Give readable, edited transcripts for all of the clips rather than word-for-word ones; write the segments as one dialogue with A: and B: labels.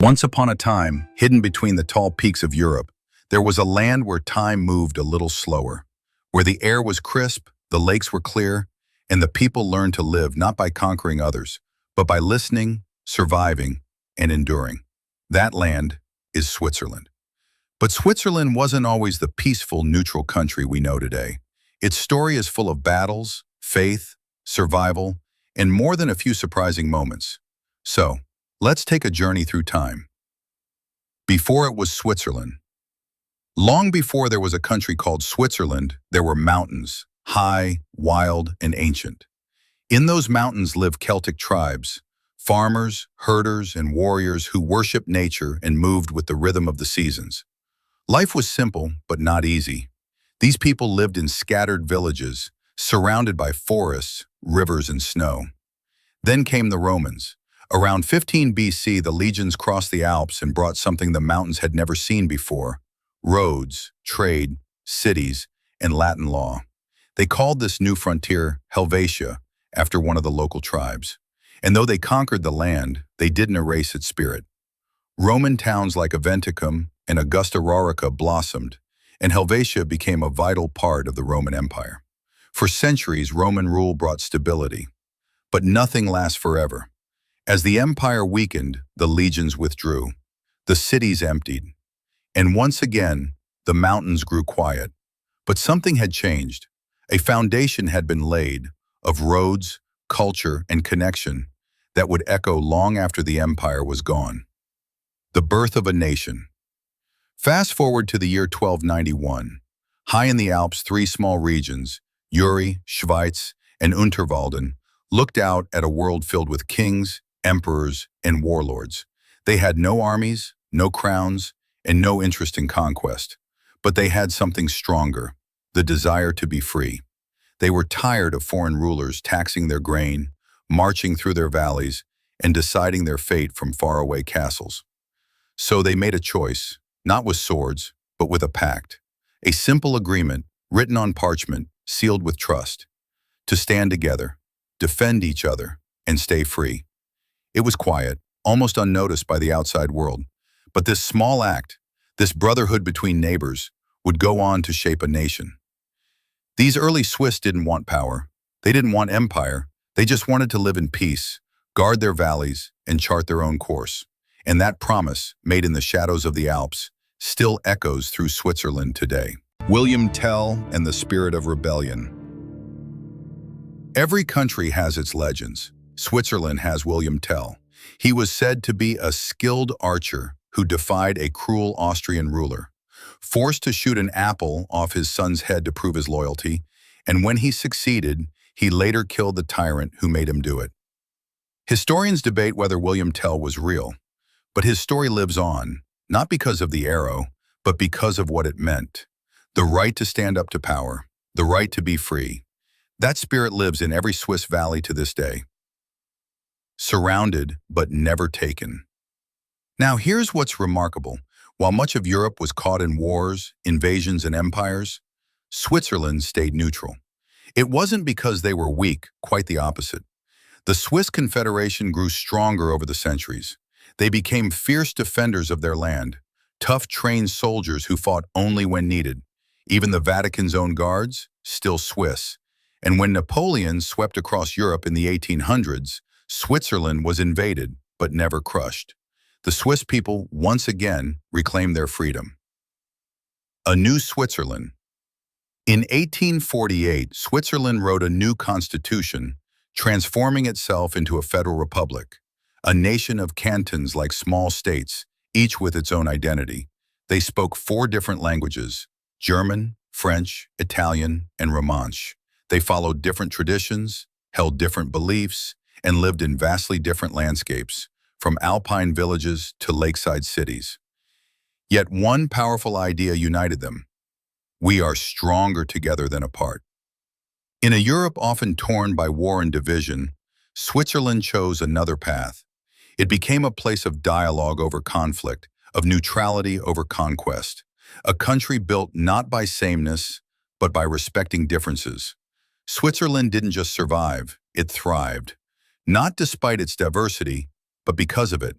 A: Once upon a time, hidden between the tall peaks of Europe, there was a land where time moved a little slower, where the air was crisp, the lakes were clear, and the people learned to live not by conquering others, but by listening, surviving, and enduring. That land is Switzerland. But Switzerland wasn't always the peaceful, neutral country we know today. Its story is full of battles, faith, survival, and more than a few surprising moments. So, let's take a journey through time. Before it was Switzerland. Long before there was a country called Switzerland, there were mountains, high, wild, and ancient. In those mountains lived Celtic tribes, farmers, herders, and warriors who worshiped nature and moved with the rhythm of the seasons. Life was simple, but not easy. These people lived in scattered villages, surrounded by forests, rivers, and snow. Then came the Romans. Around 15 BC, the legions crossed the Alps and brought something the mountains had never seen before: roads, trade, cities, and Latin law. They called this new frontier Helvetia, after one of the local tribes. And though they conquered the land, they didn't erase its spirit. Roman towns like Aventicum and Augusta Raurica blossomed, and Helvetia became a vital part of the Roman Empire. For centuries, Roman rule brought stability. But nothing lasts forever. As the empire weakened, the legions withdrew. The cities emptied. And once again, the mountains grew quiet. But something had changed. A foundation had been laid of roads, culture, and connection that would echo long after the empire was gone. The birth of a nation. Fast forward to the year 1291. High in the Alps, three small regions, Uri, Schweiz, and Unterwalden, looked out at a world filled with kings, emperors, and warlords. They had no armies, no crowns, and no interest in conquest. But they had something stronger: the desire to be free. They were tired of foreign rulers taxing their grain, marching through their valleys, and deciding their fate from faraway castles. So they made a choice, not with swords, but with a pact. A simple agreement, written on parchment, sealed with trust. To stand together, defend each other, and stay free. It was quiet, almost unnoticed by the outside world. But this small act, this brotherhood between neighbors, would go on to shape a nation. These early Swiss didn't want power. They didn't want empire. They just wanted to live in peace, guard their valleys, and chart their own course. And that promise, made in the shadows of the Alps, still echoes through Switzerland today. William Tell and the Spirit of Rebellion. Every country has its legends. Switzerland has William Tell. He was said to be a skilled archer who defied a cruel Austrian ruler, forced to shoot an apple off his son's head to prove his loyalty, and when he succeeded, he later killed the tyrant who made him do it. Historians debate whether William Tell was real, but his story lives on, not because of the arrow, but because of what it meant: the right to stand up to power, the right to be free. That spirit lives in every Swiss valley to this day. Surrounded, but never taken. Now here's what's remarkable. While much of Europe was caught in wars, invasions, and empires, Switzerland stayed neutral. It wasn't because they were weak, quite the opposite. The Swiss Confederation grew stronger over the centuries. They became fierce defenders of their land, tough trained soldiers who fought only when needed. Even the Vatican's own guards, still Swiss. And when Napoleon swept across Europe in the 1800s, Switzerland was invaded, but never crushed. The Swiss people once again reclaimed their freedom. A new Switzerland. In 1848, Switzerland wrote a new constitution, transforming itself into a federal republic, a nation of cantons like small states, each with its own identity. They spoke 4 different languages: German, French, Italian, and Romansh. They followed different traditions, held different beliefs, and lived in vastly different landscapes, from alpine villages to lakeside cities. Yet one powerful idea united them: we are stronger together than apart. In a Europe often torn by war and division, Switzerland chose another path. It became a place of dialogue over conflict, of neutrality over conquest, a country built not by sameness, but by respecting differences. Switzerland didn't just survive, it thrived. Not despite its diversity, but because of it.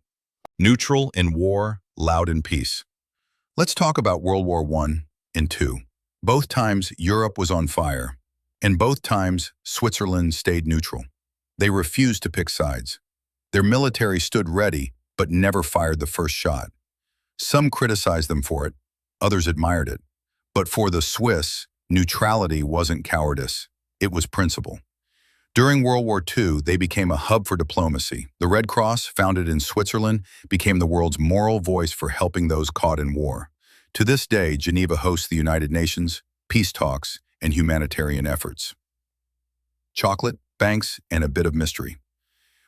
A: Neutral in war, loud in peace. Let's talk about World War I and II. Both times, Europe was on fire, and both times, Switzerland stayed neutral. They refused to pick sides. Their military stood ready, but never fired the first shot. Some criticized them for it, others admired it. But for the Swiss, neutrality wasn't cowardice, it was principle. During World War II, they became a hub for diplomacy. The Red Cross, founded in Switzerland, became the world's moral voice for helping those caught in war. To this day, Geneva hosts the United Nations, peace talks, and humanitarian efforts. Chocolate, banks, and a bit of mystery.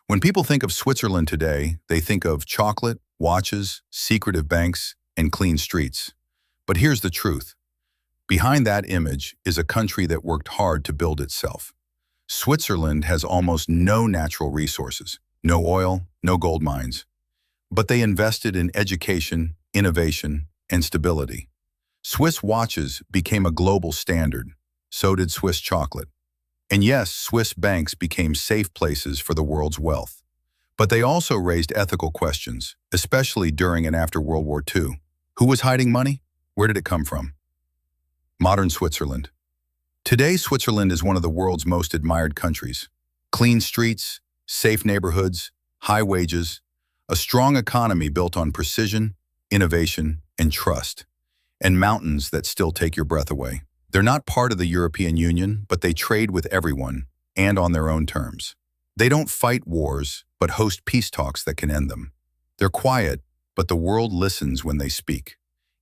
A: When people think of Switzerland today, they think of chocolate, watches, secretive banks, and clean streets. But here's the truth. Behind that image is a country that worked hard to build itself. Switzerland has almost no natural resources, no oil, no gold mines. But they invested in education, innovation, and stability. Swiss watches became a global standard. So did Swiss chocolate. And yes, Swiss banks became safe places for the world's wealth. But they also raised ethical questions, especially during and after World War II. Who was hiding money? Where did it come from? Modern Switzerland. Today, Switzerland is one of the world's most admired countries. Clean streets, safe neighborhoods, high wages, a strong economy built on precision, innovation, and trust, and mountains that still take your breath away. They're not part of the European Union, but they trade with everyone, and on their own terms. They don't fight wars, but host peace talks that can end them. They're quiet, but the world listens when they speak.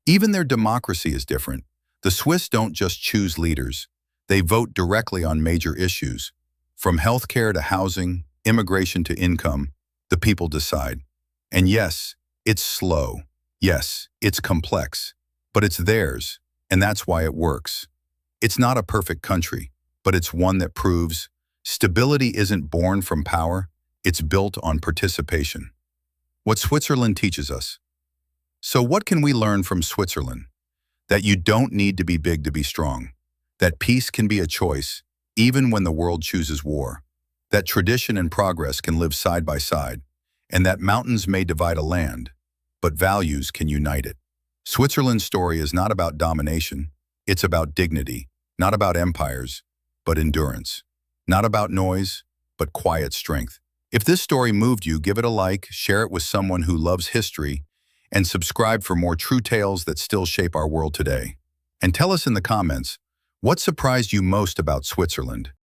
A: Even their democracy is different. The Swiss don't just choose leaders. They vote directly on major issues. From healthcare to housing, immigration to income, the people decide. And yes, it's slow. Yes, it's complex. But it's theirs, and that's why it works. It's not a perfect country, but it's one that proves stability isn't born from power, it's built on participation. What Switzerland teaches us. So what can we learn from Switzerland? That you don't need to be big to be strong. That peace can be a choice, even when the world chooses war. That tradition and progress can live side by side. And that mountains may divide a land, but values can unite it. Switzerland's story is not about domination, it's about dignity, not about empires, but endurance. Not about noise, but quiet strength. If this story moved you, give it a like, share it with someone who loves history, and subscribe for more true tales that still shape our world today. And tell us in the comments, what surprised you most about Switzerland?